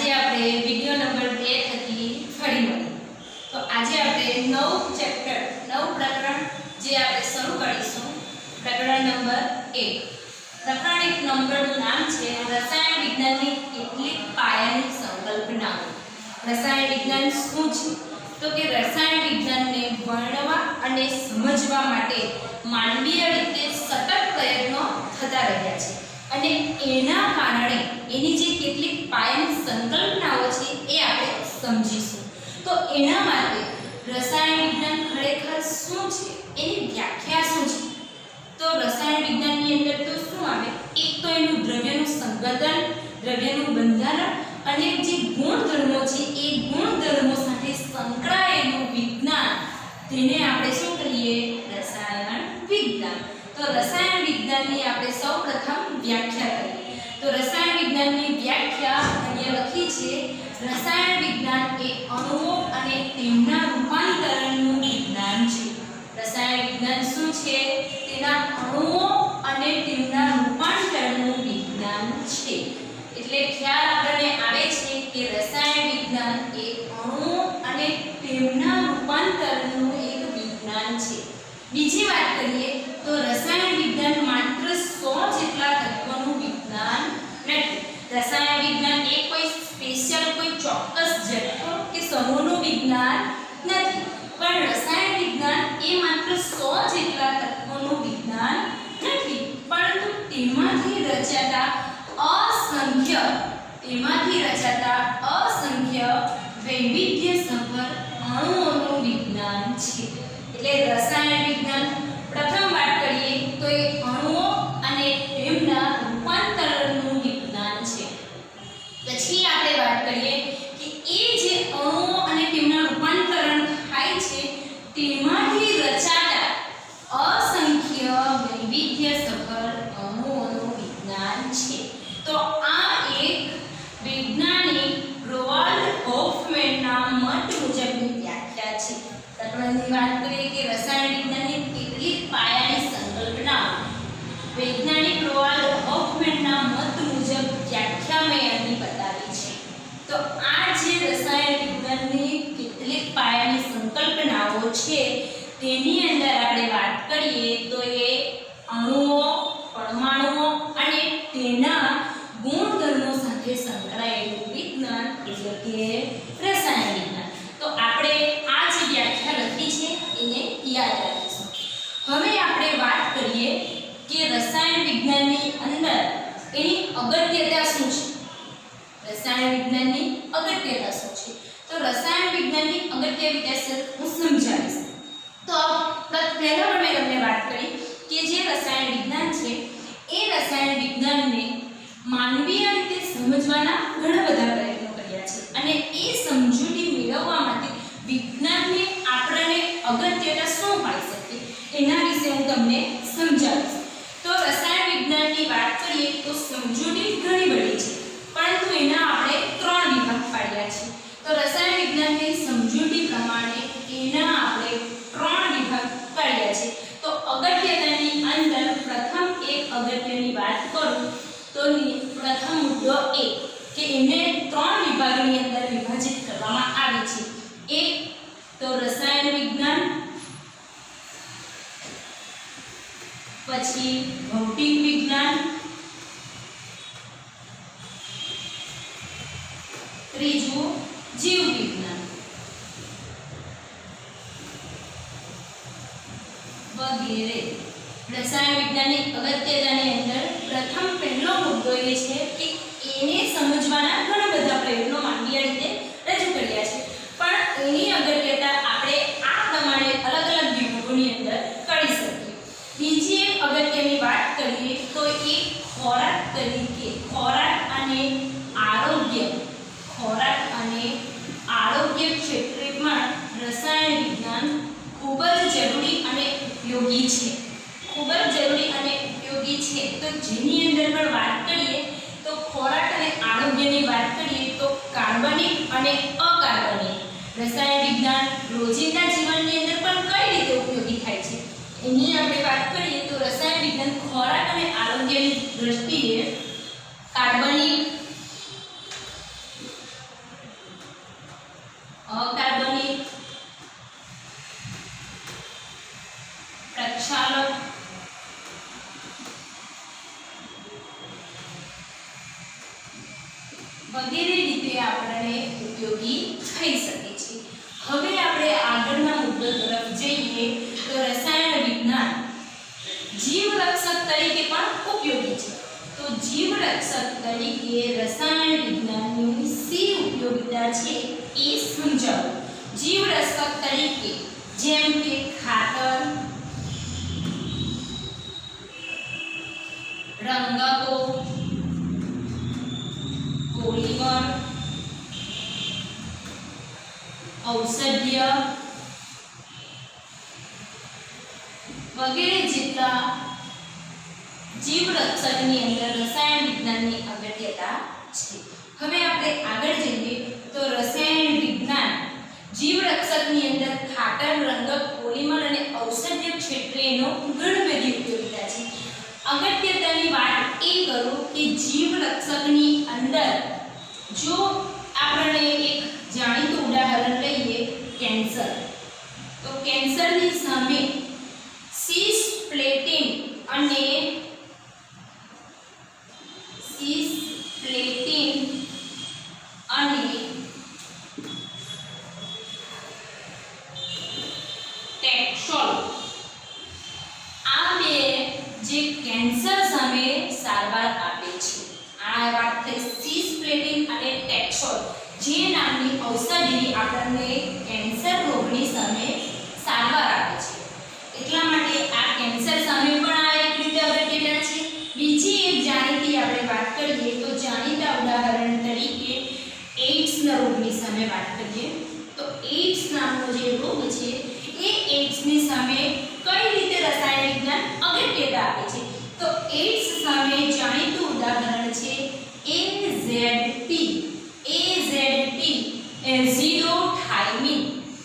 આજે આપણે video number 2 થકી ફરી મળીએ। તો આજે આપણે નવું ચેપ્ટર નવું પ્રકરણ જે આપણે શરૂ કરીશું પ્રકરણ નંબર 1। પ્રકરણ 1 નંબરનું નામ છે રસાયણ વિજ્ઞાનની કેટલીક પાયાની સંકલ્પનાઓ। રસાયણ વિજ્ઞાન શું છે? તો કે રસાયણ વિજ્ઞાનને વર્ણવા અને સમજવા માટે માનવીય રીતે સતત પ્રયત્નો થતા રહ્યા છે અને એના કારણે એની જે કેટલીક પાયાની સંકલ્પનાઓ છે એ આપણે સમજીશું। તો એના માટે રસાયણ વિજ્ઞાન ખરેખર શું છે, એની વ્યાખ્યા શું છે? તો રસાયણ વિજ્ઞાનની અંદર તો શું આવે? એક તો એનું દ્રવ્યનું સંગઠન, દ્રવ્યનું બંધારણ અને જે ગુણધર્મો છે એ ગુણધર્મો સાથે સંકળાયેલું વિજ્ઞાન, તેને આપણે શું કહીએ? રસાયણ વિજ્ઞાન। તો રસાયણ વિજ્ઞાનની આપણે સૌપ્રથમ વ્યાખ્યા કરીએ। તો રસાયણ વિજ્ઞાનની વ્યાખ્યા અહીંયા લખી છે, રસાયણ વિજ્ઞાન એ અણુઓ અને તેમના રૂપાંતરણનું વિજ્ઞાન છે। રસાયણ વિજ્ઞાન શું છે? તેના અણુઓ અને તેમના રૂપાંતરણનું વિજ્ઞાન છે। એટલે ખ્યાલ આપણને આવે છે કે રસાયણ વિજ્ઞાન એ અણુઓ અને તેમના રૂપાંતરણનું એક વિજ્ઞાન છે। બીજી વાત કરીએ તો રસાયણ વિજ્ઞાન માત્ર 100 જેટલા તત્વોનું વિજ્ઞાન નથી। રસાયણ વિજ્ઞાન એ કોઈ સ્પેશિયલ કોઈ ચોક્કસ જથ્થો કે સમૂહનું વિજ્ઞાન નથી, પણ રસાયણ વિજ્ઞાન એ માત્ર 100 જેટલા તત્વોનું વિજ્ઞાન નથી, પરંતુ તેમાંથી રચાતા અસંખ્ય વૈવિધ્યસભર અણુઓનું વિજ્ઞાન છે। એટલે રસાયણ વિજ્ઞાન પ્રથમ વાત કરીએ તો એ અણુઓ અને તેમના રૂપાંતરણનું વિજ્ઞાન છે। પછી આપણે વાત કરીએ કે એ જે અણુઓ અને તેમના રૂપાંતરણ થાય છે તેમાંથી રચાતા અસંખ્ય વૈવિધ્યસભર અણુઓનું વિજ્ઞાન છે। તો આ એક વૈજ્ઞાનિક રોવાલ્ડ હોફમેનના મત મુજબની વ્યાખ્યા છે। પ્રકરણની વાત કરીએ કે રસાયણ વિજ્ઞાનની કેટલીક પાયાની સંકલ્પનાઓ, વૈજ્ઞાનિક રોવાલ્ડ હોફમેનના મત મુજબ વ્યાખ્યા મેં અહીં બતાવી છે। તો આ જે રસાયણ વિજ્ઞાનની કેટલીક પાયાની સંકલ્પનાઓ છે તેની અંદર આપણે વાત કરીએ તો એ અણુઓ, પરમાણુઓ અને તેના ગુણધર્મો સાથે સંકળાયેલું વિજ્ઞાન એટલે કે રસાયણ વિજ્ઞાન। તો આપણે આ જે વ્યાખ્યા લખી છે એને યાદ રાખીશું। હવે આપણે વાત કરીએ કે રસાયણ વિજ્ઞાનની અંદર એની અગત્યતા શું છે? રસાયણ વિજ્ઞાનની અગત્યતા શું છે? તો રસાયણ વિજ્ઞાનની અગત્યતા હું સમજાવીશ। તો પહેલા પણ મેં તમને વાત કરી કે જે રસાયણ વિજ્ઞાન છે એ રસાયણ વિજ્ઞાનને માનવીય રીતે સમજવાના ઘણા બધા પ્રયત્નો કર્યા છે અને એ સમજૂતી મેળવવા માટે વિજ્ઞાનની આપણને અગત્યતા શું હોઈ શકે એના વિશે હું તમને સમજાવીશ। તો રસાયણ વિજ્ઞાનની વાત કરીએ તો સમજૂતી ઘણી બધી છે, પરંતુ એના આપણે 3 વિભાગ પાડ્યા છે। તો રસાયણ વિજ્ઞાનની સમજૂતી પ્રમાણે એના આપણે 3 વિભાગ પાડ્યા છે। તો અગત્યતાની અંદર પ્રથમ એક અગત્યની વાત કરું તો પ્રથમ મુદ્દો એ કે એને 3 વિભાગની અંદર વિભાજિત કરવામાં આવી છે। એક તો રસાયણ વિજ્ઞાન, પછી ભૌતિક વિજ્ઞાન, ત્રીજું જીવ વિજ્ઞાન વગેરે। રસાયણ વિજ્ઞાનની અગત્યતાની અંદર પ્રથમ પહેલો મુદ્દો એ છે કે એને સમજવાના ઘણા બધા પ્રયત્નો માનવીય રીતે રજૂ કર્યા છે, પણ એની અગત્યતા આપણે આ પ્રમાણે અલગ અલગ વિભાગોની અંદર કરી શકીએ। બીજી એક અગત્યની વાત કરીએ તો એ ખોરાક તરીકે ખોરાક અને આરોગ્ય ક્ષેત્રમાં રસાયણ વિજ્ઞાન ખૂબ જ જરૂરી અને ઉપયોગી છે। ખૂબ જ જરૂરી અને ઉપયોગી છે। તો જેની અંદર પણ વાત કરીએ તો ખોરાક અને આરોગ્યની વાત કરીએ તો કાર્બનિક અને અકાર્બનિક રસાયણ વિજ્ઞાન રોજિંદા જીવનની અંદર પણ કઈ રીતે ઉપયોગી થાય છે એની આપણે વાત કરીએ તો રસાયણ વિજ્ઞાન ખોરાક અને આરોગ્યની દ્રષ્ટિએ કાર્બનિક વગેરે રીતે આપણને ઉપયોગી થઈ શકે છે। હવે આપણે આગળના મુદ્દા તરફ જઈએ તો રસાયણ વિજ્ઞાન જીવરક્ષક તરીકે પણ ઉપયોગી છે। તો જીવરક્ષક તરીકે રસાયણ વિજ્ઞાનની શી ઉપયોગિતા છે એ સમજાવો। જીવરક્ષક તરીકે જેમ કે ખાતર, રંગકો, પોલિમર, ઔષધીય વગેરે જેટલા જીવરક્ષકની અંદર રસાયણ વિજ્ઞાનની અગત્યતા છે। હવે આપણે આગળ જઈએ તો રસાયણ વિજ્ઞાન જીવરક્ષકની અંદર ખાતર, રંગક, પોલિમર અને ઔષધીય ક્ષેત્રેનો ઘણી બધી ઉપયોગિતા છે। અગત્યતાની વાત એ કરું કે જીવરક્ષકની અંદર જો આપણે એક જાણીતું ઉદાહરણ લઈએ કેન્સર, તો કેન્સરની સામે સિસ્પ્લેટિન અને ટેક્સોલ આ બે જે કેન્સર સામે સારવાર આપે છે। આ વાત થઈ સિસ્પ્લેટિન અને ટેક્સોલ જે નામની ઔષધિ આપણને કેન્સર રોગની સામે સારવાર આપે છે। એટલા માટે આ કેન્સર સામે પણ આ એક રીતે અગત્યના છે। બીજી એક જાણીતી આપણે વાત કરીએ તો જાણીતા ઉદાહરણ તરીકે એઇડ્સના રોગની સામે વાત કરીએ તો એઇડ્સ નામનો જે રોગ છે એ એઇડ્સની સામે કઈ રીતે રસાયણ વિજ્ઞાન અગત્યતા આપે છે તો એઇડ્સ સામે જાણીતું ઉદાહરણ છે AZT એઝિડોથાઇમિન।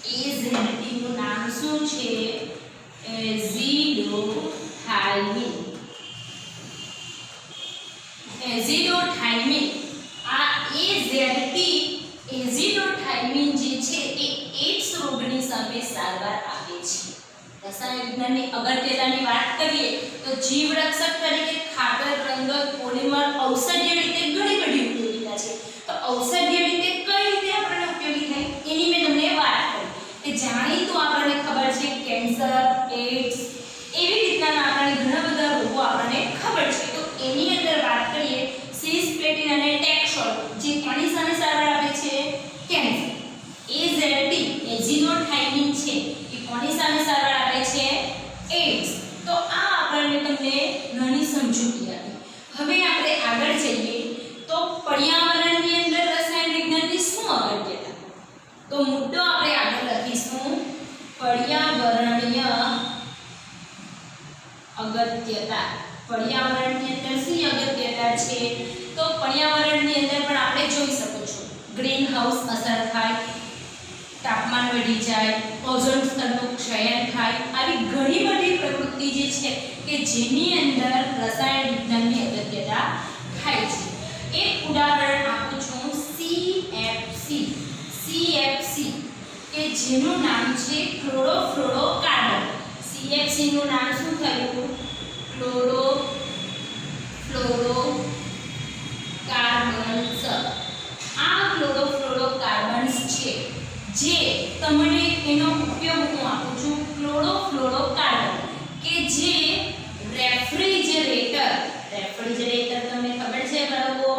AZT નું નામ શું છે એઝિડોથાઇમિન। એઝિડોથાઇમિન આ AZT એઝિડોથાઇમિન જે છે એ એઇડ્સ રોગની સામે સારવાર આપે છે। રસાયણ વિજ્ઞાનની અગત્યતાની વાત કરીએ તો જીવરક્ષક તરીકે ખાતર, રંગક, પોલિમર, ઔષધીય રીતે ઘણી બધી ઉપયોગિતા છે। તો ઔષધીય રીતે કઈ રીતે આપણને ઉપયોગી થાય એની મેં તમને વાત કરી કે જાણીતું આપણને ખબર છે કેન્સર, એઇડ્સ એવી રીતના આપણને ઘણા બધા રોગો આપણને ખબર છે। તો એની અંદર વાત કરીએ સિસ્પ્લેટિન અને ટેક્સોલ જે કોની સામે સારવાર આપે છે કેન્સર। AZT એઝિડોથાઇમિન છે એ કોની સામે સારવાર આપે છે એઇડ્સ। તો આ આપણને તમને ઘણી સમજૂતી આપી। હવે આપણે આગળ જઈએ તો પર્યાવરણની અંદર રસાયણ વિજ્ઞાનની શું અગત્યતા તો મુદ્દો આપણે આગળ લખીશું પર્યાવરણીય અગત્યતા। પર્યાવરણની અંદર શી અગત્યતા છે તો પર્યાવરણની અંદર પણ આપણે જોઈ શકો છો ગ્રીન હાઉસ અસર થાય, તાપમાન વધી જાય, ઓઝોન સ્તરનું ક્ષયન થાય, આવી ઘણી બધી પ્રવૃત્તિ જે છે કે જેની અંદર રસાયણ વિજ્ઞાનની અગત્યતા થાય છે। એક ઉદાહરણ આપું છું CFC કે જેનું નામ છે ક્લોરોફ્લોરોકાર્બન। CFC નું નામ શું થયું ક્લોરોફ્લોરોકાર્બન્સ। આ ક્લોરોફ્લોરોકાર્બન્સ છે જે તમને એનો ઉપયોગ હું આપું છું ક્લોરોફ્લોરોકાર્બન કે જે રેફ્રિજરેટર તમને ખબર છે બાળકો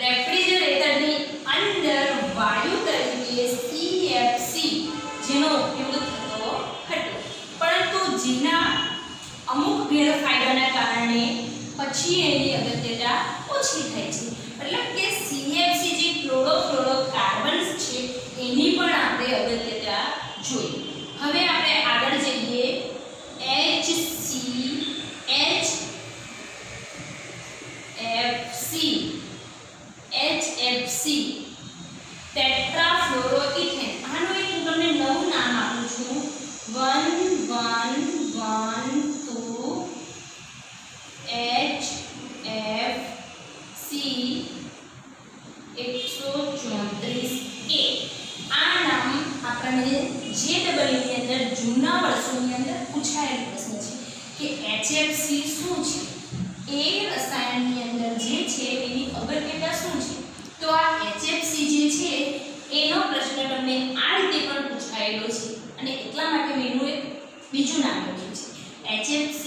રેફ્રિજરેટરની અંદર વાયુ તરીકે CFC જેનો ઉપયોગ થતો હતો પરંતુ જેના અમુક ગેરફાયદાના કારણે પછી એની અગત્યતા ઓછી થઈ છે। એટલે કે CFC જે ક્લોરોફ્લોરોકાર્બન્સ છે એની પણ આપણે અગત્યતા જોઈ। હવે આપણે આગળ જઈએ HFC ટેટ્રાફ્લોરોઇથેન। આનું એક હું તમને નવું નામ આપું છું 1112 HFC 134A। આ નામ આપણને JEE ની અંદર જૂના વર્ષોની અંદર પૂછાયેલો પ્રશ્ન છે કે HFC શું છે, એ રસાયણની અંદર જે છે એની અગત્યતા શું છે। તો આ તમને આ રીતે પણ પૂછાયેલો છે અને એટલા માટે મેં એનું એક બીજું નામ લખ્યું છે HFC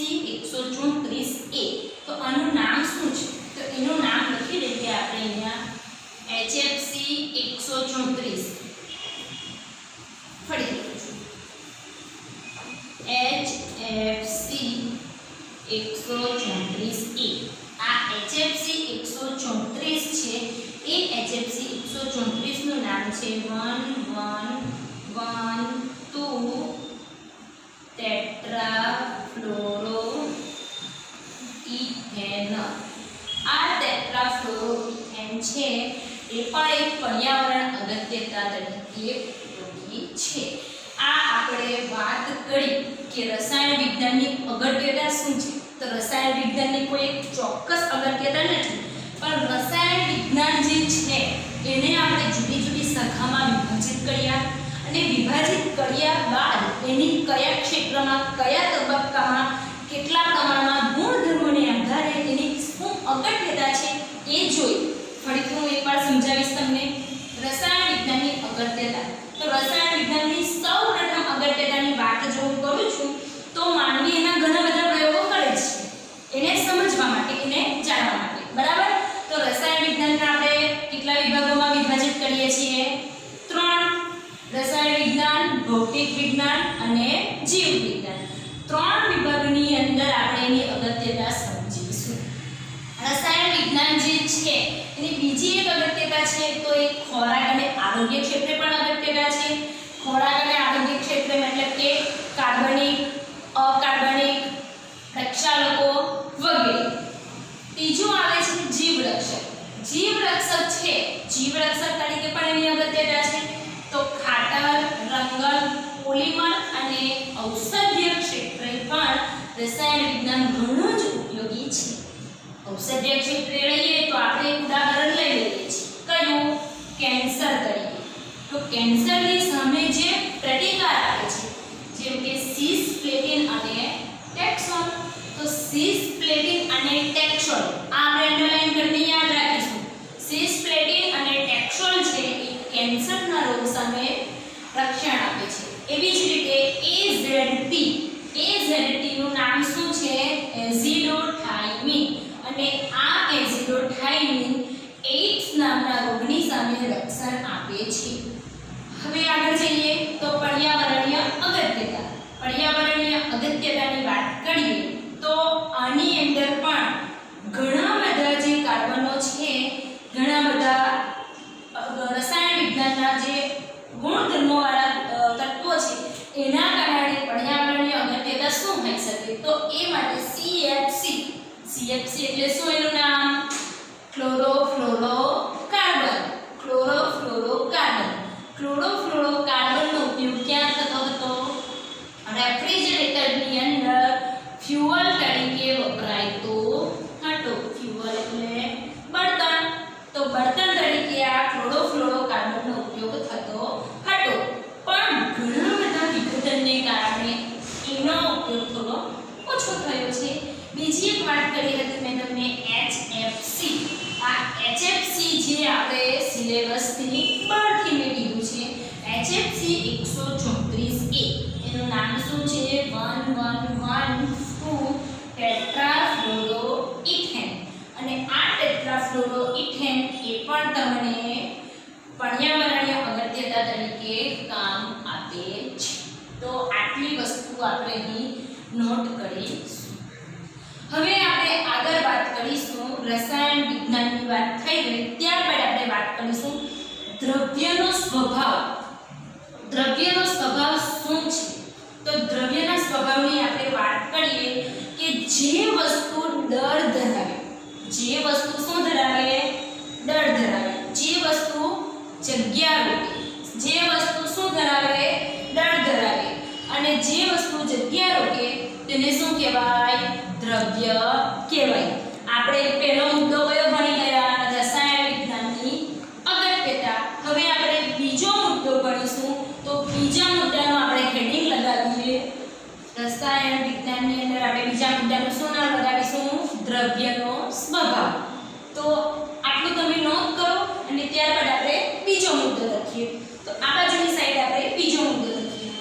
134A. તો આનું નામ શું છે? તો એનું નામ લખી દઈએ આપણે અહીંયા HFC 134. ફરી લખું છું HFC 134A. આ HFC 134 છે એ HFC 134 નું નામ છે 1112 ટેટ્રાફ્લોરોઇથેન. આ ટેટ્રાફ્લોરોઇથેન છે એ પણ એક પર્યાવરણ અગત્યતા તરીકે ઉપયોગી છે. આ આપણે વાત કરી કે રસાયણ વિજ્ઞાનની અગત્યતા શું છે. તો રસાયણ વિજ્ઞાનની કોઈ એક ચોક્કસ અગત્યતા નથી, પણ રસાયણ વિજ્ઞાન જે છે એને આપણે જુદી જુદી શાખામાં વિભાજિત કર્યા અને વિભાજિત કર્યા બાદ એની કયા ક્ષેત્રમાં કયા તબક્કામાં કેટલા પ્રમાણમાં ગુણધર્મોને આધારે એની શું અગત્યતા છે એ જોઈ. ફરીથી હું એકવાર સમજાવીશ તમને રસાયણ વિજ્ઞાનની અગત્યતા. તો રસાયણ વિજ્ઞાનની સૌપ્રથમ અગત્યતાની વાત જો હું કરું છું તો માનવી એના ઘણા બધા પ્રયોગો કરે છે એને સમજવા માટે, એને જાણવા માટે, બરાબર. તો રસાયણ વિજ્ઞાનને આપણે કેટલા વિભાગોમાં વિભાજિત કરીએ છીએ? 3. રસાયણ વિજ્ઞાન, ભૌતિક વિજ્ઞાન અને જીવ વિજ્ઞાન. 3 વિભાગની અંદર આપણે એની અગત્યતા સમજીશું. રસાયણ વિજ્ઞાન જે છે એની બીજી એક અગત્યતા છે તો એ ખોરાક અને આરોગ્ય ક્ષેત્રે પણ અગત્યતા છે. ખોરાક અને આરોગ્ય ક્ષેત્રે મતલબ કે કાર્બનિક, અકાર્બનિક, પ્રક્ષાલકો વગેરે. ત્રીજું આવે છે જીવરક્ષક. જીવરક્ષક છે, જીવરક્ષક તરીકે પણ એની અગત્યતા છે. તો ખાતર, રંગન, પોલિમર અને ઔષધીય ક્ષેત્રે પણ રસાયણ વિજ્ઞાન ઘણું જ ઉપયોગી છે. ઔષધીય ક્ષેત્રે લઈએ તો આપણે એક ઉદાહરણ લઈ લઈએ છીએ. કયું? કેન્સર તરીકે. તો કેન્સરની સામે જે પ્રતિકાર આપે છે જેમ કે સિસ્પ્લેટિન અને ટેક્સોન. તો સિસ્પ્લેટિન અને ટેક્સોન આ આપણે અંડરલાઈન કરીને યાદ રાખીશું. સિસ્પ્લેટિન અને ટેક્સોન છે એ કેન્સરના રોગ સામે રક્ષણ આપે છે. એવી જ રીતે AZT નું નામ શું છે? એઝિડોથાઇમિન. અને આ એઝિડોથાઇમિન એઇડ્સ નામના રોગની સામે રક્ષણ આપે છે. હવે આગળ જઈએ તો પર્યાવરણીય અગત્યતા. પર્યાવરણીય અગત્યતાની વાત કરીએ તો આની અંદર પણ ઘણા બધા જે કાર્બનો છે, ઘણા બધા રસાયણ વિજ્ઞાનના જે ગુણધર્મોવાળા તત્વો છે એના કારણે પર્યાવરણીય અગત્યતા શું હોઈ શકે? તો એ માટે CFC એટલે શું એનું નામ? ક્લોરોફ્લોરોકાર્બન. ક્લોરોફ્લોરોકાર્બન. ક્લોરોફ્લોરોકાર્બનનો ઉપયોગ ક્યાં થતો હતો? રેફ્રિજરેટરની અંદર ફ્યુઅલ તરીકે વપરાતો હતો. ફ્યુઅલ એટલે બળતણ. તો બળતણ તરીકે આ ક્લોરોફ્લોરોકાર્બનનો ઉપયોગ થતો હતો. પણ ઘણા બધા વિઘટનને કારણે એનો ઉપયોગ થોડો ઓછો થયો છે. બીજી એક વાત કરી હતી મેં તમને HFC. આ HFC જે આપણે સિલેબસથી બહારથી મેં કીધું છે HFC 134A. એનું નામ શું છે? 1112 ટેટ્રાફ્લોરોઇથેન. અને આ ટેટ્રાફ્લોરોઇથેન એ પણ તમને પર્યાવરણીય અગત્યતા તરીકે કામ આપે છે. તો આટલી વસ્તુ આપણે અહીં નોટ કરીશું. હવે આપણે આગળ વાત કરીશું રસાયણ વિજ્ઞાનની વાત થઈ ગઈ, ત્યારબાદ આપણે વાત કરીશું દ્રવ્યનો સ્વભાવ. દ્રવ્યનો સ્વભાવ શું છે? તો દ્રવ્યના સ્વભાવની આપણે વાત કરીએ કે જે વસ્તુ દળ ધરાવે, જે વસ્તુ શું ધરાવે? દળ ધરાવે. જે વસ્તુ જગ્યા રોકે, જે વસ્તુ શું ધરાવે? દળ ધરાવે. અને જે વસ્તુ જગ્યા રોકે તેને શું કહેવાય? દ્રવ્ય કહેવાય. આપણે પહેલો મુદ્દો કયો ભણી ગયા? રસાયણ વિજ્ઞાનની અગત્યતા. હવે આપણે બીજો મુદ્દો ભણીશું. તો બીજા મુદ્દાનો આપણે હેડિંગ લગાવીએ. રસાયણ વિજ્ઞાનની અંદર આપણે બીજા મુદ્દાનું શું નામ લગાવીશું? દ્રવ્યનો સ્વભાવ. તો આટલું તમે નોંધ કરો અને ત્યારબાદ આપણે બીજો મુદ્દો લખીએ. તો આ બાજુની સાઈડ આપણે બીજો મુદ્દો લખીએ.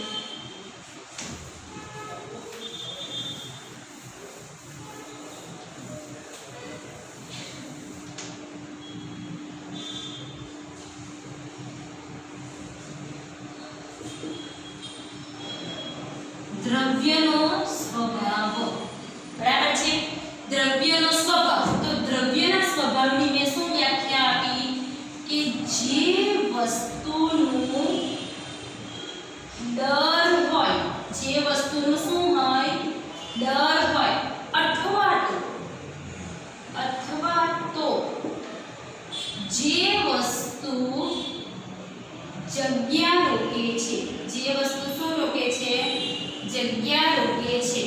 દ્રવ્યનો સ્વભાવ. બરાબર છે? દ્રવ્યનો સ્વભાવ. તો દ્રવ્યના સ્વભાવની મેં શું વ્યાખ્યા આપી કે જે વસ્તુનું દર હોય, જે વસ્તુનું શું હોય, દર હોય, અથવા તો જે વસ્તુ જગ્યા રોકે છે, જે વસ્તુ શું રોકે છે, જગ્યા રોકે છે,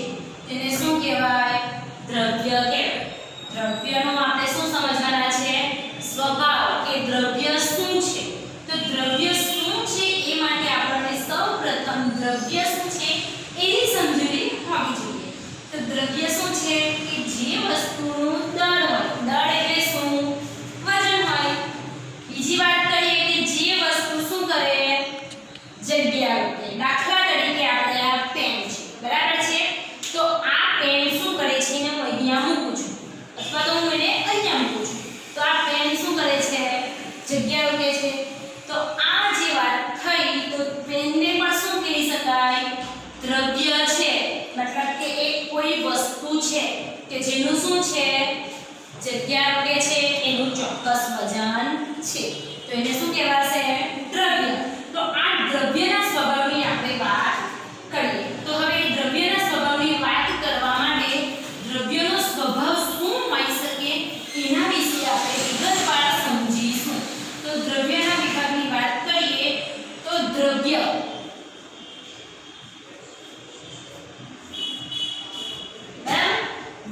તેને શું કહેવાય, દ્રવ્ય કહેવાય. દ્રવ્યનો આપણે શું સમજવાના છે, સ્વભાવ, કે દ્રવ્ય શું છે. તો દ્રવ્ય શું છે એ માટે આપણને સૌપ્રથમ દ્રવ્ય શું છે એની સમજૂતી હોવી જોઈએ. તો દ્રવ્ય શું છે કે જે વસ્તુનું દળ હોય, દળ એટલે શું, વજન હોય. બીજી વાત કરીએ કે જે વસ્તુ શું કરે, જગ્યા રોકે. દાખલા તરીકે આપણે આ પેન છે, બરાબર છે? તો આ પેન શું કરે છે, એને હું અહીંયા મૂકું છું અથવા તો હું એને અહીંયા મૂકું છું, તો આ પેન શું કરે છે, જગ્યા રોકે છે. તો આ જે વાત થઈ, તો પેનને પણ શું કહી શકાય, દ્રવ્ય છે. મતલબ કે એક કોઈ વસ્તુ છે કે જેનું શું છે, જગ્યા રોકે છે, એનું ચોક્કસ વજન છે, તો એને શું કહેવાશે, દ્રવ્ય. તો આ દ્રવ્યના સ્વભાવની આપણે વાત કરીએ. તો હવે દ્રવ્યના સ્વભાવની વાત કરવા માટે દ્રવ્યનો સ્વભાવ શું હોઈ શકે એના વિશે આપણે વિગતવાર સમજીશું. તો દ્રવ્યના વિભાગની વાત કરીએ તો દ્રવ્ય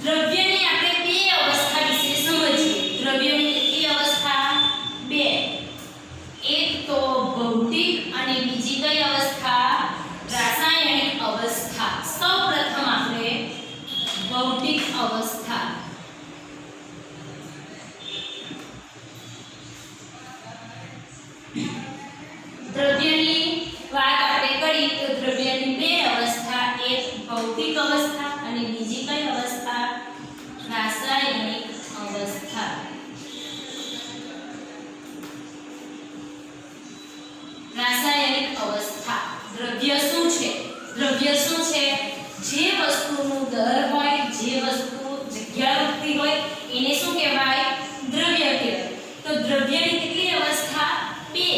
દ્રવ્યની આપણે બે અવસ્થા વિશે સમજીએ. દ્રવ્યની કેટલી અવસ્થા, બે. એક તો ભૌતિક અને બીજી કઈ અવસ્થા, રાસાયણિક અવસ્થા. સૌપ્રથમ આપણે ભૌતિક અવસ્થા. દ્રવ્યની વાત આપણે કરી તો દ્રવ્યની બે અવસ્થા, એક ભૌતિક અવસ્થા અને બીજી કઈ અવસ્થા, રાસાયણિક અવસ્થા. રાસાયણિક અવસ્થા. દ્રવ્ય શું છે, દ્રવ્ય શું છે, જે વસ્તુનું દર હોય, જે વસ્તુ જગ્યા રોકતી હોય, એને શું કહેવાય, દ્રવ્ય કહેવાય. તો દ્રવ્યની કેટલી અવસ્થા, બે,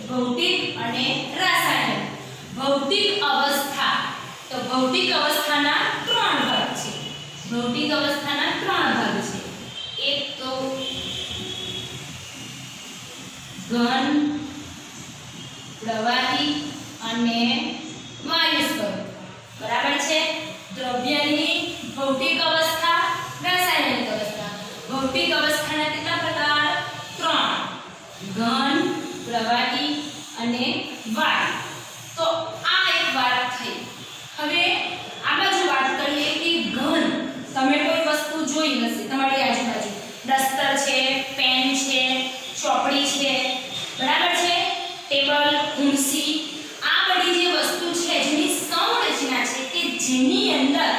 ભૌતિક અને રાસાયણિક. ભૌતિક અવસ્થા, તો ભૌતિક અવસ્થાના ત્રણ ભાગ છે. ભૌતિક અવસ્થાના ત્રણ ભાગ છે. એક તો ઘન, પ્રવાહી અને વાયુ સ્વરૂપ. બરાબર છે? દ્રવ્યની ભૌતિક અવસ્થા, રાસાયણિક અવસ્થા. ભૌતિક અવસ્થાના કેટલા પ્રકાર, ત્રણ, ઘન, પ્રવાહી અને વાયુ. તો આ એક વાત થઈ. હવે આ બાજુ વાત કરીએ કે ઘન. તમે કોઈ વસ્તુ જોઈ હશે તમારી આજુબાજુ, ડસ્ટર છે, પેન છે, ચોપડી છે, બરાબર છે, ટેબલ, ખુરશી, આ બધી જે વસ્તુ છે જેની સંરચના છે કે જેની અંદર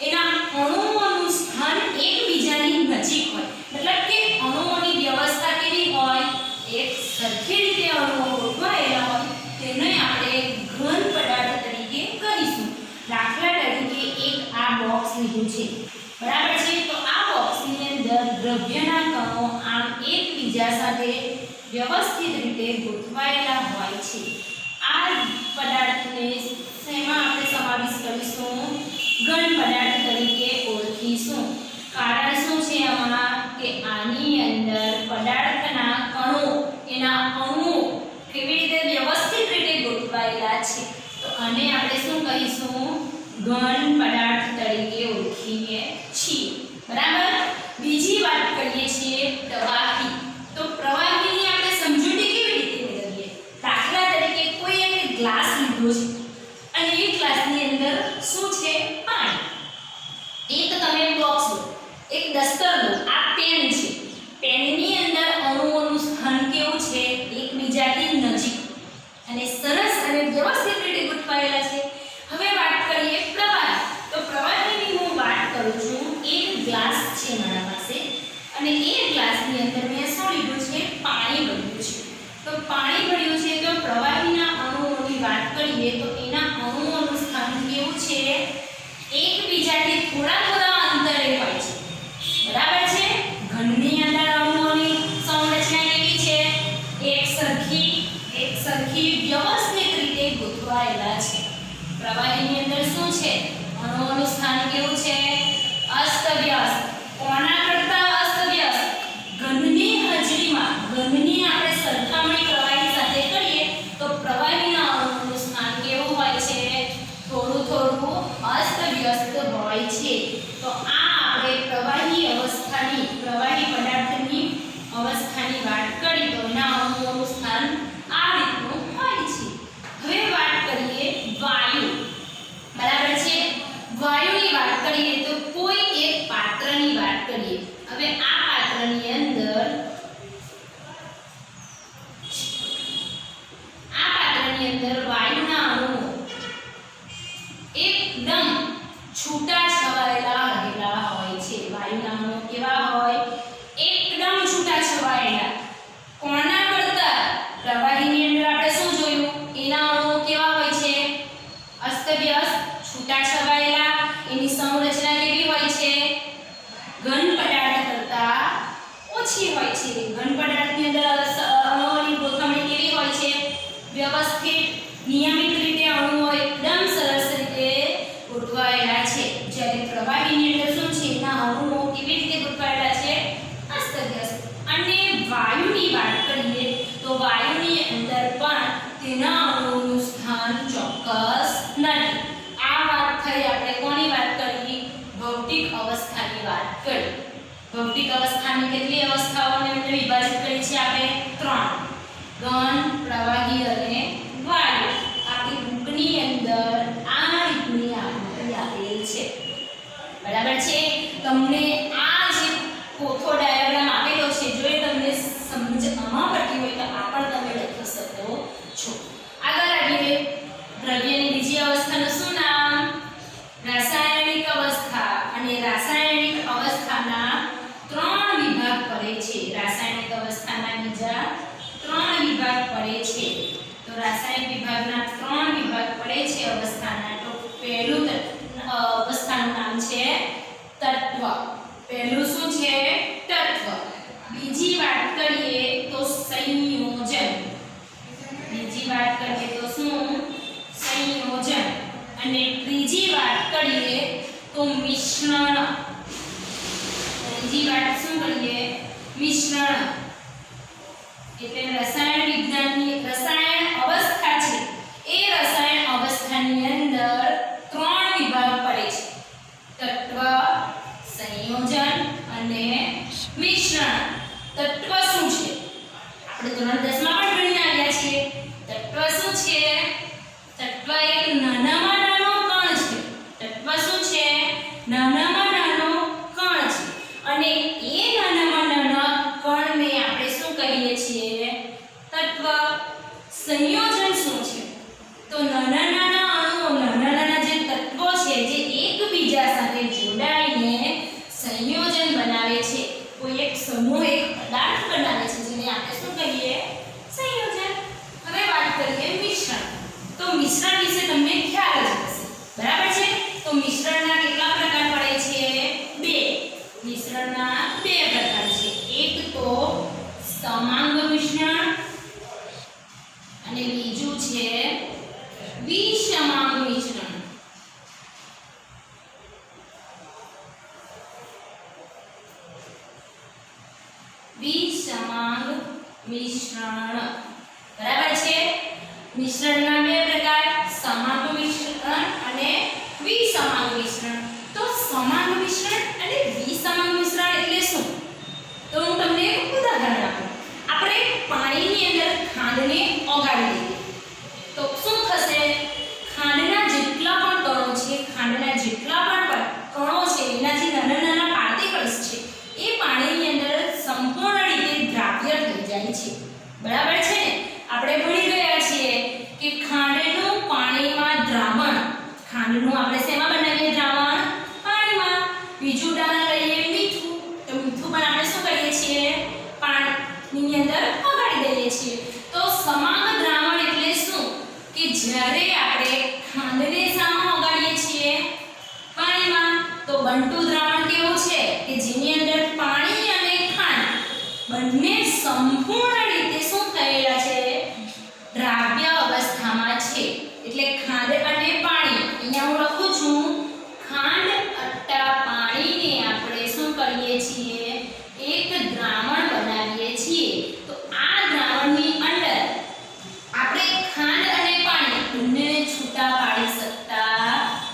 એના અણુઓનું સ્થાન એકબીજાની નજીક હોય. મતલબ કે અણુઓની વ્યવસ્થા કેવી હોય, એક સરખી રીતે અણુઓ ગોઠવાયેલા હોય, તેને આપણે ઘન પદાર્થ તરીકે કહીશું. દાખલા તરીકે એક આ બોક્સ લીધું છે, બરાબર છે? તો આ બોક્સની અંદર દ્રવ્યના કણો આમ એકબીજા સાથે વ્યવસ્થિત રીતે ગોઠવાયેલા હોય છે. આ પદાર્થને શેમાં આપણે સમાવેશ કરીશું, ઘન પદાર્થ તરીકે ઓળખીશું. કારણ શું છે આમાં, કે આની અંદર પદાર્થના કણો, એના અણુઓ કેવી રીતે વ્યવસ્થિત રીતે ગોઠવાયેલા છે. તો આને આપણે શું કહીશું, ઘન પદાર્થ તરીકે ઓળખીએ છીએ. બરાબર? બીજી વાત કરીએ છીએ પ્રવાહી. તો પ્રવાહીની આપણે સમજૂતી કેવી રીતે મેળવીએ. દાખલા તરીકે કોઈ એક ગ્લાસ લીધો છે અને એ ગ્લાસની અંદર શું છે, પાણી. એક તમે બોક્સ લો, એક દસ્તર લો, આ પેન છે, પેનની અંદર અણુઓનું સ્થાન કેવું છે, એકબીજાથી નજીક. અને જોઈએ તો એના અણુઓનું સ્થાન કેવું છે? એકબીજાથી થોડા થોડા અંતરે હોય છે, બરાબર છે? ઘનની અંદર અણુઓની સંરચના કેવી છે? એક સરખી વ્યવસ્થિત રીતે ગોઠવાયેલા છે. પ્રવાહીની અંદર શું છે? અણુઓનું સ્થાન કેવું છે? અસ્તવ્યસ્ત. કોના કરતા અસ્તવ્યસ્ત? ઘનની હાજરીમાં, ઘનની આપણે સરખામણી પ્રવાહી સાથે કરીએ તો પ્રવાહીના અણુઓનું સ્થાન કેવું હોય છે? થોડું થોડું અસ્તવ્યસ્ત હોય છે. તો આ આપણે પ્રવાહી પદાર્થની અવસ્થાની વાત કરી તો એના અણુઓનું સ્થાન આ રીતનું હોય છે. હવે વાત કરીએ વાયુ, બરાબર છે? વાયુની વાત કરીએ તો કોઈ એક પાત્રની વાત કરીએ. હવે આ પાત્રની અંદર વાયુના અણુઓ એકદમ છૂટા છવાયેલા રહેલા હોય છે. વાયુના અણુઓ કેવા હોય? એકદમ છૂટા છવાયેલા. કોના કરતા? પ્રવાહીની અંદર આપણે શું જોયું? એના અણુઓ કેવા હોય છે? અસ્તવ્યસ્ત, છૂટા છવાયેલા. એની સંરચના કેવી હોય છે? ઘન પદાર્થ કરતા ઓછી હોય છે. ઘન પદાર્થની અંદર અણુઓની ગોઠવણી કેવી હોય છે? વ્યવસ્થિત, નિયમિત રીતે અણુઓ એકદમ સરસ રીતે ગોઠવાયેલા છે. જ્યારે પ્રવાહીની અંદર શું છે? એના અણુઓ કેવી રીતે ગોઠવાયેલા છે? અસ્તવ્યસ્ત. અને વાયુની વાત કરીએ તો વાયુની અંદર પણ તેના અણુઓનું સ્થાન ચોક્કસ નથી. આ વાત થઈ આપણે કોની વાત કરી? ભૌતિક અવસ્થાની વાત કરી. ભૌતિક અવસ્થાની કેટલી અવસ્થાઓને વિભાજિત કરી છે આપણે? 3. ઘન, પ્રવાહી અને વાયુ. આપણી બુકની અંદર આ રીતની આકૃતિ આપેલ છે, બરાબર છે? તમને આ જે કોથો ડાયાગ્રામ આપેલો છે જો એ તમને સમજમાં પડતી હોય તો આ પણ તમે લખી શકો છો. આગળ આવીએ. દ્રવ્યની બીજી અવસ્થાનું શું નામ? રાસાયણિક અવસ્થા. અને રાસાયણિક અવસ્થાના 3 વિભાગ પડે છે. રાસાયણિક અવસ્થાના બીજા 3 વિભાગ પડે છે. તો રાસાયણિક વિભાગના 3 વિભાગ પડે છે અવસ્થાના. તો પહેલું અવસ્થાનું નામ છે તત્વ. પહેલું શું છે? તત્વ. બીજી વાત કરીએ તો સંયોજન. બીજી વાત કરીએ તો શું? સંયોજન. અને ત્રીજી વાત કરીએ તો મિશ્રણ. ત્રીજી વાત શું કરીએ? મિશ્રણ. એટલે રસાયણ અવસ્થા છે એ રસાયણ અવસ્થાની અંદર 3 વિભાગ પડે છે: તત્વ, સંયોજન અને મિશ્રણ. તત્વ શું છે? આપણે ધોરણ 10 માં પણ ભણી આવ્યા છીએ. તત્વ શું છે? તત્વ એક નાનામાં નાનો કણ છે. તત્વ શું છે? નાનામાં નાનો કણ છે. અને એ નાનામાં નાના કણને આપણે શું કહીએ છીએ? તત્વ. સંયોજન શું છે? તો નાના નાના અણુઓ, નાના નાના જે તત્વો છે જે એકબીજા સાથે જોડાઈને સંયોજન બનાવે છે. કોઈ એક સમૂહ, એક પદાર્થ બનાવે છે જેને આપણે શું કહીએ? સંયોજન. હવે વાત કરીએ મિશ્રણ. તો મિશ્રણ વિશે તમને ખ્યાલ જ હશે, બરાબર છે? તો મિશ્રણના કેટલા પ્રકાર પડે છે? 2. મિશ્રણના 2 પ્રકાર છે. એક તો સમાંગ મિશ્રણ અને બીજું છે વિષમાંગ મિશ્રણ. વિષમાંગ મિશ્રણ, બરાબર છે? મિશ્રણના 2 પ્રકાર, સમાંગ મિશ્રણ અને વિષમાંગ મિશ્રણ. તો સમાંગ મિશ્રણ અને વિષમાંગ મિશ્રણ એટલે શું? તો હું તમને એક ઉદાહરણ આપું. આપણે પાણીની અંદર ખાંડને ઓગાળી દઈએ તો શું થશે? ખાંડના જેટલા પણ કણો છે, ખાંડના જેટલા પણ કણો છે, એના જે નાના નાના પાર્ટિકલ્સ છે એ પાણીની અંદર સંપૂર્ણ રીતે દ્રાવ્ય થઈ જાય છે, બરાબર છે ને? આપણે ભણી ગયા છીએ કે ખાંડનું પાણીમાં દ્રાવણ. ખાંડનું આપણે શેમાં બનાવીએ દ્રાવણ? પાણીમાં. બીજું ઉદાહરણ લઈએ મીઠું. તો મીઠું પણ આપણે શું કરીએ છીએ? પાણીની અંદર ઓગાળી દઈએ છીએ. તો સમાંગ દ્રાવણ એટલે શું? કે જ્યારે આપણે ખાંડને શામાં ઓગાળીએ છીએ પાણીમાં તો બનતું દ્રાવણ કેવું છે કે જેની અંદર પાણી અને ખાંડ બંને સંપૂર્ણ રીતે શું થયેલા છે દ્રાવ્ય અવસ્થામાં છે એટલે ખાંડ અને પાણી અહીંયા હું લખું છું ખાંડ અટ્ટા પાણીને આપણે શું કરીએ છીએ એક દ્રાવણ બનાવીએ છીએ તો આ દ્રાવણની અંદર આપણે ખાંડ અને પાણી બંનેને છૂટા પાડી શકતા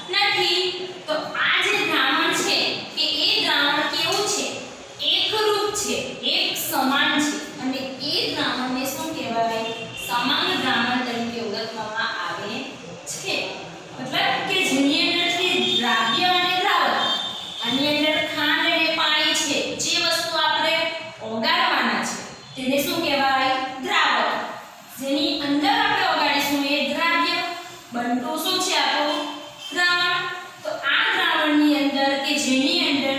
નથી તો આ જે દ્રાવણ છે કે એ દ્રાવણ કેવું છે એકરૂપ છે એક સમાન છે અને એ દ્રાવણને શું કહેવાય સમાન દ્રાવણ તરીકે ઓળખવામાં આવે છે મતલબ કે જેની અંદરથી દ્રાવ્ય અને દ્રાવક આની અંદર ખાંડ અને પાણી છે જે વસ્તુ આપણે ઓગાળવાના છે તેને શું કહેવાય દ્રાવક જેની અંદર આપણે ઓગાળીશું એ દ્રાવ્ય બનતું શું છે આપણું દ્રાવણ તો આ દ્રાવણની અંદર કે જેની અંદર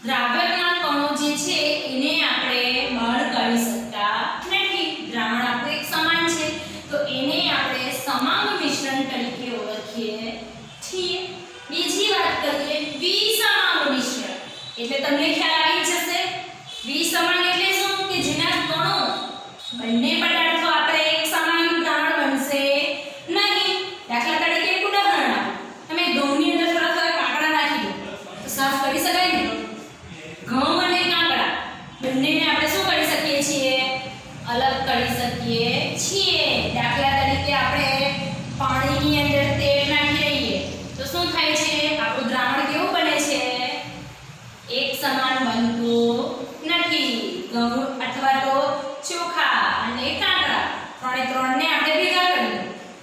દ્રાવ્યના કણો જે છે એને આપણે બહાર કાઢી શકતા નથી દ્રાવણ આપણું એક સમાન છે તો એને આપણે સમાન મિશ્રણ તરીકે ઓળખીએ છીએ બીજી વાત કરીએ વિસમાન મિશ્રણ એટલે તમને ખ્યાલ આવી જશે વિસમાન એટલે શું કે જેના કણો બંને પદાર્થો આપણે એક સમાન દ્રાવણ બનશે નહીં દાખલા તરીકે એક ઉદાહરણ આપો તમે ઘઉંની અંદર થોડા કાકડા નાખી દો તો સાફ કરી શકાય ને ઘઉં અને કાકડા બંનેને આપણે શું કરી શકીએ છીએ અલગ કરી શકીએ છીએ દાખલા તરીકે આપણે પાણીની અંદર તેલ નાખી દઈએ તો શું થાય છે આપણું દ્રાવણ કેવું બને છે એક સમાન બનતું નથી ઘઉં અથવા તો ચોખા અને કાકડા ત્રણને આપણે ભેગા કરીએ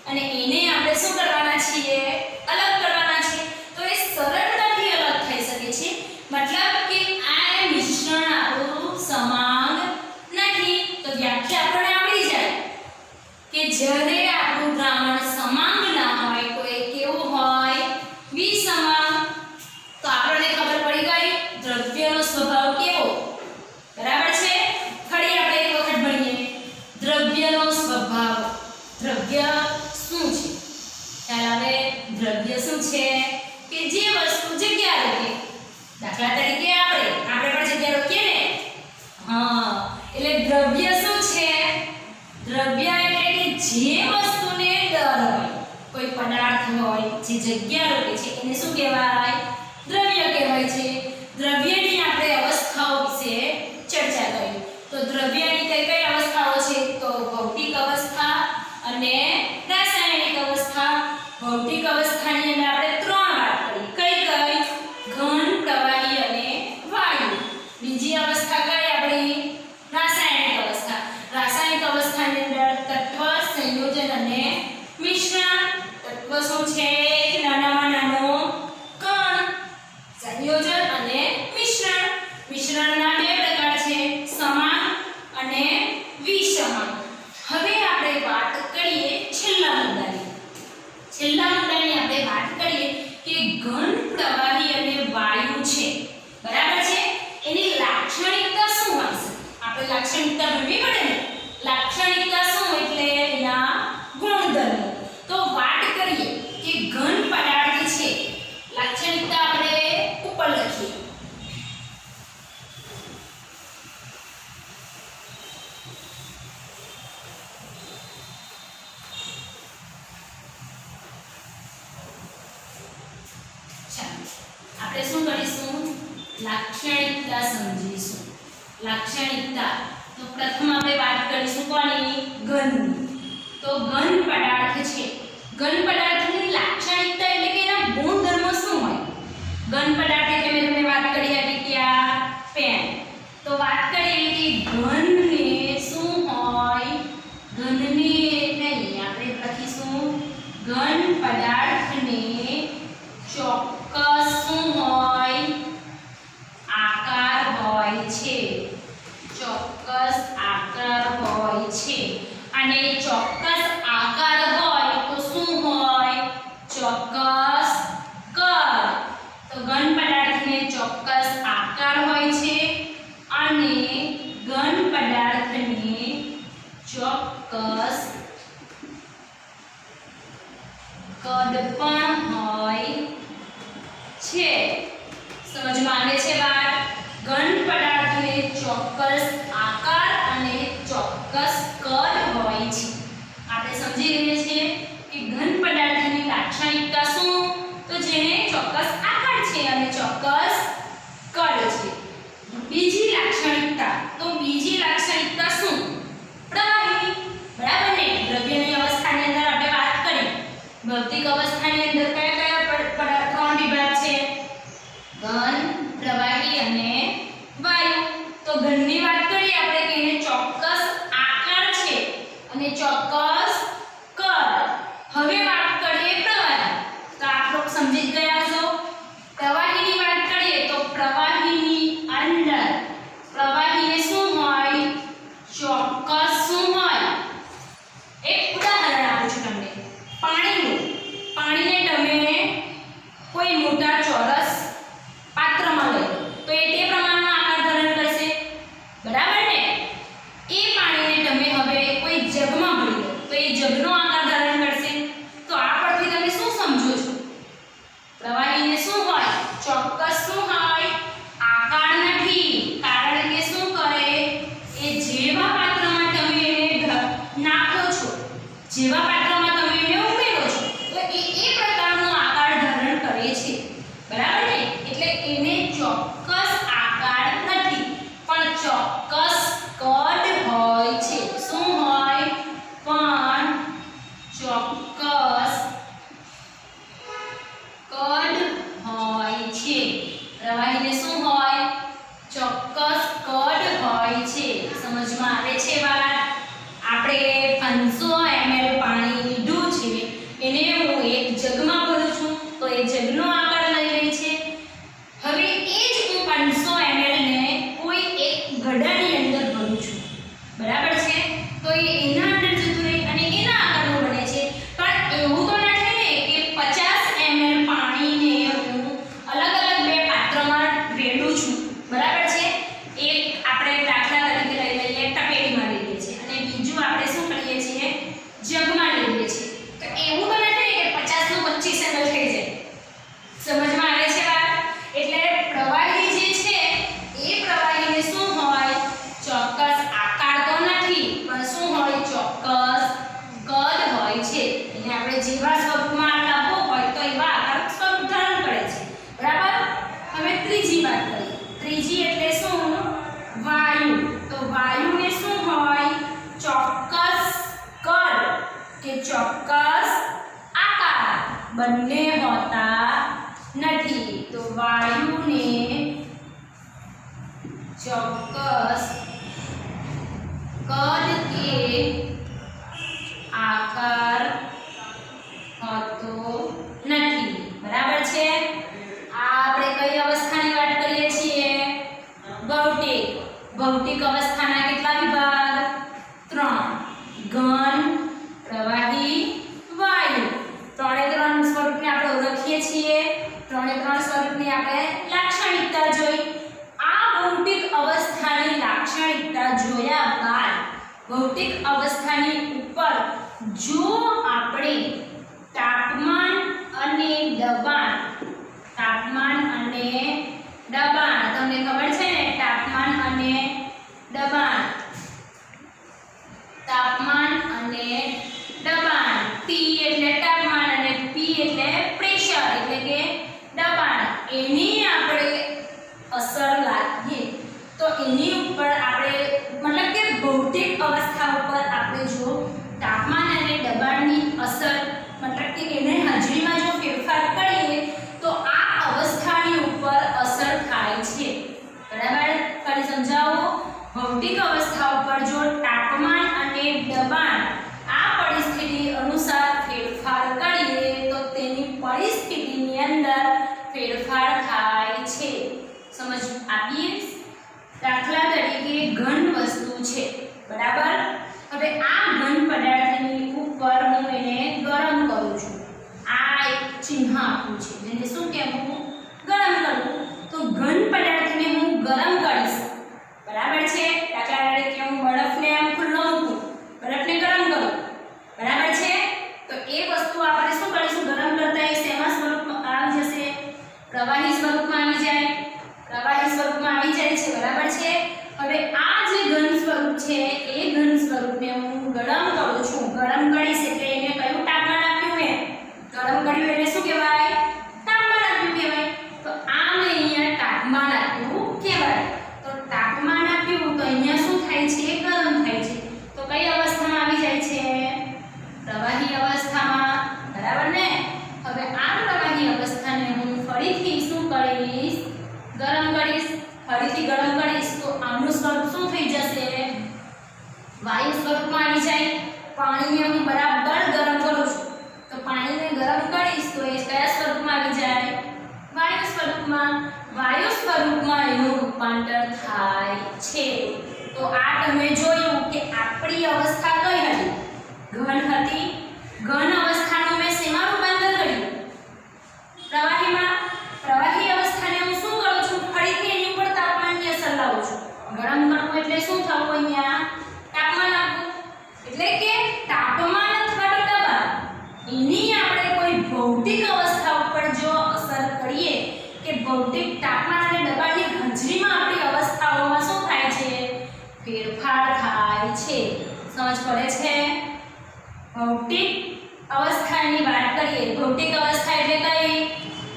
અને એને આપણે શું કરવાના છીએ અલગ કરવાના છે તો એ સરળતાથી અલગ થઈ શકે છે મતલબ કે આ મિશ્રણ આપણું સમાન નથી તો વ્યાખ્યા આપણને આવડી જાય કે જ્યારે આપણું દ્રાવણ સમાન ના હોય તો એ કેવું હોય વિસમાન તો આપણને ખબર પડી ગઈ દ્રવ્યનો સ્વભાવ કેવો બરાબર છે ફરી આપણે એક વખત ભણીએ દ્રવ્યનો સ્વભાવ દ્રવ્ય શું છે ખ્યાલ આવે દ્રવ્ય શું છે કે જે વસ્તુ જગ્યા રોકે દાખલા તરીકે આપણે પણ જગ્યા રોકીએ ને હા એટલે દ્રવ્ય શું છે દ્રવ્ય એટલે કે જે વસ્તુને દર હોય કોઈ પદાર્થ હોય જે જગ્યા રોકે છે એને શું કહેવાય દ્રવ્ય કહેવાય છે દ્રવ્યની આપણે અવસ્થાઓ વિશે ચર્ચા કરી તો દ્રવ્યની કઈ કઈ અવસ્થાઓ છે તો ભૌતિક અવસ્થા અને રાસાયણિક અવસ્થા ભૌતિક અવસ્થાની અંદર આપણે ત્રણ વાત કરી કઈ ઘન પ્રવાહી અને વાયુ બીજી અવસ્થા કઈ આપણી રાસાયણિક અવસ્થાની અંદર તત્વ સંયોજન અને મિશ્રણ તત્વ શું છે નાનામાં નાનો કણ સંયોજન અને મિશ્રણના બે પ્રકાર છે સમાન અને વિસમાન હવે આપણે વાત કરીએ છેલ્લા મુદ્દાની આપણે વાત કરીએ કે ઘન પ્રવાહી અને વાયુ છે બરાબર છે એની લાક્ષણિકતા શું હશે આપણે લાક્ષણિકતા ભણવી પડે ને લાક્ષણિકતા શું એટલે એના ગુણધર્મો તો વાત કરીએ કે ઘન પદાર્થ છે લાક્ષણિકતા આપણે ઉપર લખીએ આપણે શું કરીશું લાક્ષણિકતા સમજીશું લાક્ષણિકતા તો પ્રથમ આપણે વાત કરીશું કોની ઘનની તો ઘન પદાર્થ છે ઘન પદાર્થની લાક્ષણિકતા એટલે કે એના ગુણધર્મો શું હોય ઘન પદાર્થ એટલે મેં તમને વાત કરી હતી કે આ પેન તો વાત કરીએ કે ઘનને શું હોય ઘનને નહીં આપણે લખીશું ઘન પદાર્થને ચોક્કસ શું હોય આકાર હોય છે ચોક્કસ આકાર હોય છે અને ચોક્કસ આકાર હોય તો શું હોય ચોક્કસ કદ તો ઘન પદાર્થને ચોક્કસ આકાર હોય છે અને ઘન પદાર્થને ચોક્કસ ઘનની વાત કરીએ આપણે કે એને ચોક્કસ આકાર છે અને ચોક્કસ કદ. હવે વાત કરીએ પ્રવાહી. તો આપ લોકો સમજી જ ગયા છો. પ્રવાહીની વાત કરીએ તો પ્રવાહીની અંદર પ્રવાહીને શું હોય? ચોક્કસ શું હોય? એક ઉદાહરણ આપું છું તમને. પાણીનું. પાણીને તમે કોઈ મોટા ચોરસ પાત્રમાં લો તો એ તે પ્રમાણનો આકાર ધારણ કરશે, બરાબર ને? એ પાણીને તમે હવે કોઈ જગમાં ભરી લો તો એ જગનો આકાર ધારણ કરશે. તો આ પરથી તમે શું સમજો છો? પ્રવાહીને શું હોય? ચોક્કસ શું હોય? આકાર નથી. કારણ કે શું કરે? એ જેવા પાત્રમાં તમે એને નાખો છો, જેવા પાત્રમાં તમે એને ઉમેરો છો તો એ પ્રકારનો આકાર ધારણ કરે છે, બરાબર ને? એટલે એને ચોક્કસ આકાર નથી પણ ચોક્કસ કદ હોય છે. શું હોય? પણ ચોક્કસ કદ હોય છે. પ્રવાહીને શું હોય? ચોક્કસ કદ હોય છે. સમજમાં આવે છે વાત? આપણે 500 ml પાણી લીધું છે, એને હું એક જગમાં ભરું છું તો એ જગનો આકાર લઈ લે છે. હવે એ જ હું 500 ml ને કોઈ એક ઘડાની અંદર ભરું છું, બરાબર છે? તો એ એના અંદર જતું રહે અને એના આકારનો બને છે. પણ એવું તો નથી ને કે 50 ml પાણીને હું અલગ અલગ બે પાત્રમાં રેડું છું, બરાબર છે? એક આપણે દાખલા તરીકે લઈ લઈએ તપેલીમાં લઈએ છીએ અને બીજું આપણે શું કરીએ છીએ? જગમાં લઈએ છીએ. તો એવું તો નથી કે 50 નું 25 ml થઈ જાય. સમજમાં આવે છે વાત? એટલે પ્રવાહી જે છે એ પ્રવાહીને શું હોય? ચોક્કસ આકાર તો નથી પણ શું હોય? ચોક્કસ કદ હોય છે. એને આપણે જેવા સ્વરૂપમાં લાવવો હોય તો એવા આકાર સ્વરૂપ ધારણ કરે છે, બરાબર? હવે ત્રીજી વાત કરીએ. ત્રીજી એટલે શું? વાયુ. તો વાયુને શું હોય? ચોક્કસ કદ કે ચોક્કસ આકાર બંને હોતા નથી. તો વાયુને ચોક્કસ કદ કે આકાર હોતો નથી, બરાબર છે? આ આપણે કઈ અવસ્થાની વાત કરીએ છીએ? ભૌતિક. ભૌતિક અવસ્થાના કેટલા વિભાગ? 3. ઘન, પ્રવાહી, વાયુ. 3 સ્વરૂપને આપણે ઓળખીએ છીએ. 3 સ્વરૂપની આપણે લાક્ષણિકતા જોઈ. આ ભૌતિક અવસ્થાની લાક્ષણિકતા જોયા બાદ ભૌતિક અવસ્થાની ઉપર જો આપણે તાપમાન અને દબાણ તમને ખબર છે ને? તાપમાન અને દબાણ T એટલે તાપમાન અને P એટલે પ્રેશર એટલે કે દબાણ. એની આપણે અસર લાગીએ તો એની ઉપર આપણે મતલબ કે ભૌતિક અવસ્થા ઉપર આપણે જો તાપમાન અને દબાણની અસર મતલબ કે એને હાજરીમાં જો ફેરફાર કરીએ તો આ અવસ્થાની ઉપર અસર થાય છે, બરાબર? ફરી સમજાવો. ભૌતિક અવસ્થા ઉપર જો તાપમાન અને દબાણ આ પરિસ્થિતિ અનુસાર ફેરફાર કરીએ તો તેની પરિસ્થિતિની અંદર ફેરફાર થાય છે. સમજ આપીએ? દાખલા તરીકે ઘન વસ્તુ છે, બરાબર? હવે આ ઘન પદાર્થની ઉપર હું એને ગરમ કરું છું. આ એક ચિહ્ન આપું છે જેને શું કહેવું? ગરમ કરવું. તો ઘન પદાર્થને હું ગરમ કરીશ, બરાબર છે? દાખલા તરીકે હું બરફને આમ ખુલ્લો મૂકું, બરફને ગરમ કરું, બરાબર છે? તો એ વસ્તુ આપણે શું કરીશું? ગરમ કરતા એ શેમાં સ્વરૂપમાં આવી જશે? પ્રવાહી સ્વરૂપમાં આવી જાય. પ્રવાહી સ્વરૂપમાં આવી જાય છે, બરાબર છે? હવે આ જે ઘન સ્વરૂપ છે એ ઘન સ્વરૂપને હું ગરમ કરું છું. ગરમ કરીશ એટલે એને કયું તાપમાન આપ્યું? મેં ગરમ કર્યું એટલે શું કહેવાય? તાપમાન આપ્યું કહેવાય. તો આ મેં અહીંયા તાપમાન આપ્યું કહેવાય. તો તાપમાન આપ્યું તો અહીંયા શું થાય છે? ગરમ થાય છે. તો કઈ અવસ્થામાં આવી જાય છે? પ્રવાહી અવસ્થામાં, બરાબર ને? હવે આ પ્રવાહી અવસ્થાને હું ફરીથી શું કરીશ? ગરમ કરીશ. ફરીથી ગરમ કરીશ તો આનું સ્વરૂપ વાયુ સ્વરૂપમાં આવી જાય. પાણીને હું બરાબર ગરમ કરું છું તો પાણીને ગરમ કરીશ તો એ કયા સ્વરૂપમાં આવી જાય? વાયુ સ્વરૂપમાં. વાયુ સ્વરૂપમાં એનું રૂપાંતર થાય છે. તો આ તમે જોયું કે આપણી અવસ્થા કઈ હતી? ઘન હતી. ઘન અવસ્થાનું મેં શેમાં રૂપાંતર કર્યું? પ્રવાહીમાં. પ્રવાહી અવસ્થાને હું શું કરું છું? ફરીથી એની ઉપર તાપમાનની અસર લાવું છું. ગરમ કરવું એટલે શું થવું? અહીંયા તાપમાન આપવું. એટલે કે તાપમાન અથવા તો દબાણ એની આપણે કોઈ ભૌતિક અવસ્થા ઉપર જો અસર કરીએ કે ભૌતિક તાપમાન અને દબાણની હાજરીમાં આપણી અવસ્થાઓમાં શું થાય છે? ફેરફાર થાય છે. સમજ પડે છે? ભૌતિક અવસ્થાની વાત કરીએ. ભૌતિક અવસ્થા એટલે કઈ?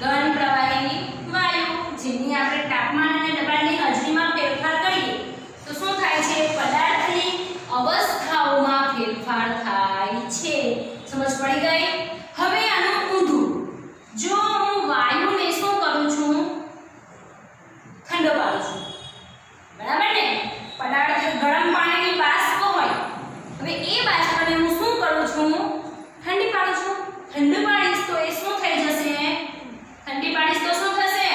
ઘન, પ્રવાહી, વાયુ. જેની આપણે તાપમાન અને દબાણની હાજરીમાં ફેરફાર કરીએ તો શું થાય છે? પદાર્થની અવસ્થાઓમાં ફેરફાર થાય છે. સમજ પડી ગઈ? હવે આનું ઊંધું. જો હું વાયુને શું કરું છું? ઠંડો પાડું છું. બરાબર ને? પદાર્થ ગરમ પાણીની બાષ્પ હોય. હવે એ બાષ્પને હું શું કરું છું? ઠંડી પાડું છું. ઠંડુ પાડીશ તો એ શું થઈ જશે? ઠંડી પાડીશ તો શું થશે?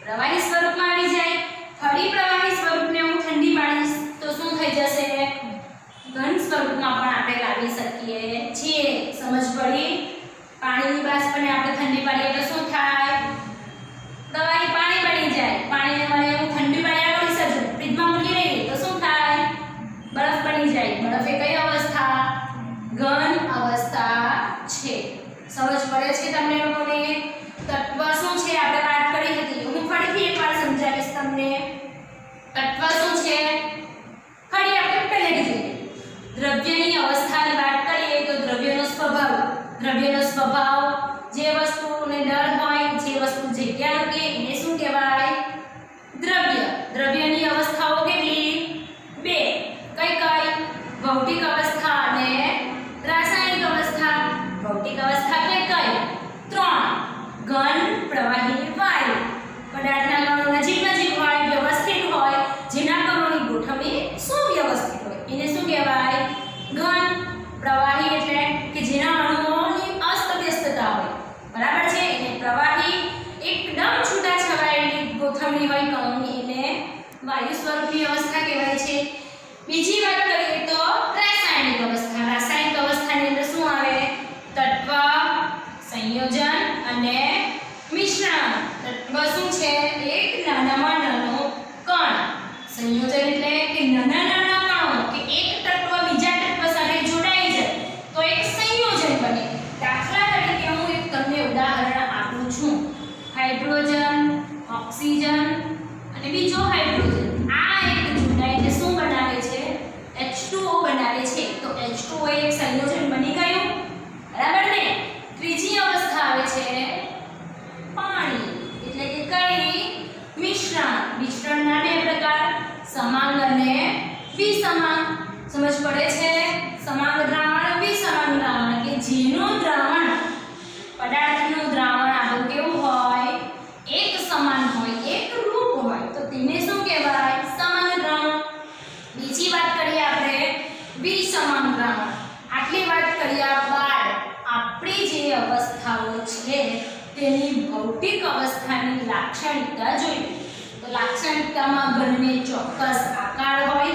પ્રવાહી સ્વરૂપમાં આવી જાય. ફરી પ્રવાહી સ્વરૂપને હું ઠંડી પાડીશ તો શું થઈ જશે? ઘન સ્વરૂપમાં પણ આપણે લાવી શકીએ છીએ. સમજ પડી? પાણીની બાષ્પને આપણે ઠંડી પાડીએ તો શું થાય? પ્રવાહી પાણી બની જાય. પાણીને મને હું ઠંડી પાડ્યા કરી શકું. ફ્રીજમાં મૂકી દઈએ તો શું થાય? બરફ બની જાય. બરફ એ કઈ અવસ્થા? ઘન અવસ્થા છે. સમજ પડે છે તમને લોકોને? તત્વ શું છે આપણે વાત કરી હતી. હું ફરીથી એકવાર સમજાવીશ તમને. તત્વ શું છે? ફરી આપણે પહેલેથી જોઈએ. દ્રવ્યની અવસ્થાની વાત કરીએ તો દ્રવ્યનો સ્વભાવ. દ્રવ્યનો સ્વભાવ જે વસ્તુને દર હોય, જે વસ્તુ જગ્યા મૂકે એને શું કહેવાય? દ્રવ્ય. દ્રવ્યની અવસ્થાઓ કેટલી? બે. કઈ કઈ? ભૌતિક અવસ્થા અને રાસાયણિક અવસ્થા. ભૌતિક અવસ્થા કઈ કઈ? ત્રણ. ઘન, પ્રવાહી, વાયુ. પદાર્થના કણો નજીક નજીક હોય, વ્યવસ્થિત હોય, જેના કણોની ગોઠવણી સુવ્યવસ્થિત હોય એને શું કહેવાય? ઘન. પ્રવાહી એટલે કે જેના અણુઓની અસ્તવ્યસ્તતા હોય. બરાબર છે? એને પ્રવાહી. એકદમ છૂટાછવાયેલી ગોઠવણી હોય કણોની એને વાયુ સ્વરૂપની અવસ્થા કહેવાય છે. બીજી વાત કરીએ તો રાસાયણિક અવસ્થા. રાસાયણિક અવસ્થાની અંદર શું આવે? તત્વ, સંયોજન અને મિશ્રણ. તત્વ શું છે? એક નાનામાં નાનો કણ. સંયોજન એટલે કે નાના નાના કણો કે એક તત્વ બીજા તત્વ સાથે જોડાઈ જાય તો એક સંયોજન બને. દાખલા તરીકે હું એક તમને ઉદાહરણ આપું છું. હાઇડ્રોજન, ઓક્સિજન અને બીજો હાઇડ્રોજન આ એક જોડાઈને શું બનાવે છે? H2O બનાવે છે. તો H2O એક સંયોજન બની ગયું. બરાબર ને? ત્રીજી અવસ્થા આવે છે પાણી. એટલે કે કઈ? મિશ્રણ. મિશ્રણના બે પ્રકાર, સમાંગ અને વિસમાંગ. સમજ પડે છે? સમાંગ દ્રાવણ, વિસમાંગ દ્રાવણ કે જેનું દ્રાવણ પદાર્થનું દ્રાવણ આપણું કેવું હોય? એક સમાન હોય, એક રૂપ હોય તો તેને શું કહેવાય? સમાંગ દ્રાવણ. બીજી વાત કરીએ આપણે વિસમાંગ દ્રાવણ. આટલી વાત કર્યા બાદ આપણી જે અવસ્થાઓ છે તેની ભૌતિક અવસ્થાની લાક્ષણિકતા જોઈએ. તો લાક્ષણિકતામાં ઘનને ચોક્કસ આકાર હોય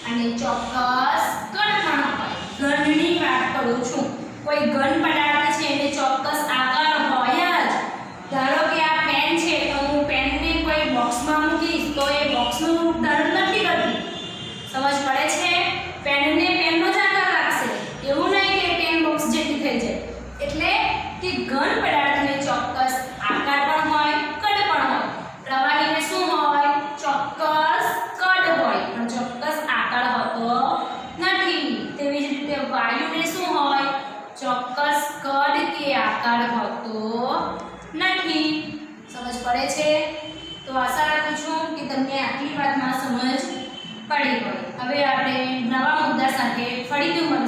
અને ચોક્કસ કણ પણ હોય. ઘનની વાત કરું છું. કોઈ ઘન પદાર્થ છે એને ચોક્કસ આકાર હોય જ. ધારો કે આ પેન છે તો હું પેનને કોઈ બોક્સમાં મૂકીશ તો એ બોક્સનું રૂપ ધારણ નથી કરતી. સમજ પડે છે? પેનને પેનનો જ આકાર લાગશે. એવું નહીં કે પેન બોક્સ જેટલી થઈ જાય. એટલે કે ઘન પદાર્થને ચોક્કસ આકાર પણ હોય, કદ પણ હોય. પ્રવાહીને શું હોય? ચોક્કસ કદ હોય પણ ચોક્કસ આકાર હોતો નથી. તેવી જ રીતે વાયુને શું હોય? ચોક્કસ કદ કે આકાર હોતો નથી. સમજ પડે છે? તો આશા રાખું છું કે તમને આટલી વાતમાં સમજ પડી હોય. હવે આપણે નવા મુદ્દા સાથે ફરીથી મળીશું.